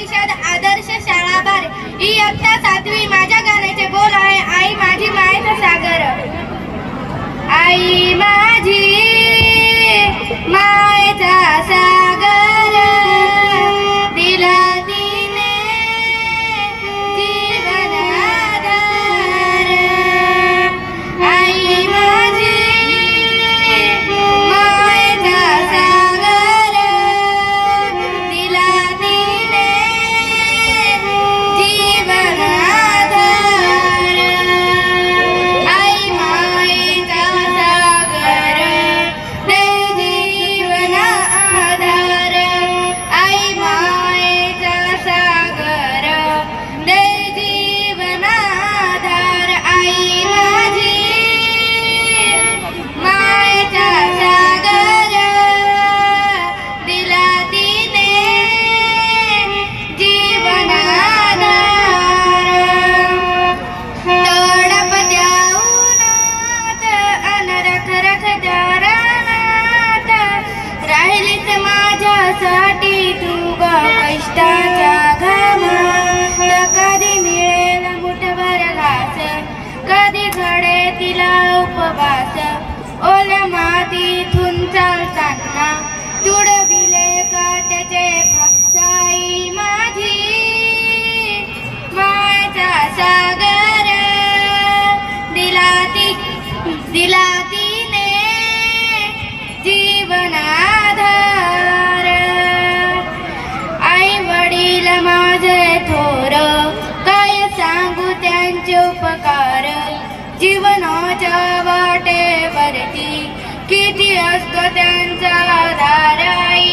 परिषद आदर्श शाळा बार इयत्ता 7वी। माझ्या गाण्याचे बोल आहे आई माझी मायेचा सागर। आई माझी मायेचा सागर दिला तिने जीवन आधार। आई माझी मायेचा सागर दिला तिने जीवन आधार। आई मायेचा सागर दे जीवन आधार। आई मायेचा सागर दे जीवन आधार। आई माझी मायेचा सागर दिला तिने जीवन आधार। तडपत्या उन्हात अन रखरखत्या रानात राहिलीच माझ्यासाठी तू ग कष्टाच्या घामात। कधी मिळेल मुठभर घास कधी घडे तिला उपवास। ओल्या मातीतून चालताना तुडविले काट्याचे फास। आई माझी मायेचा सागर दिला तिने जीवन आधार। आई वडील माझे थोर काय सांगू त्यांचे उपकार। जीवनाच्या वाटेवरती किती असतो त्यांचा आधार। आई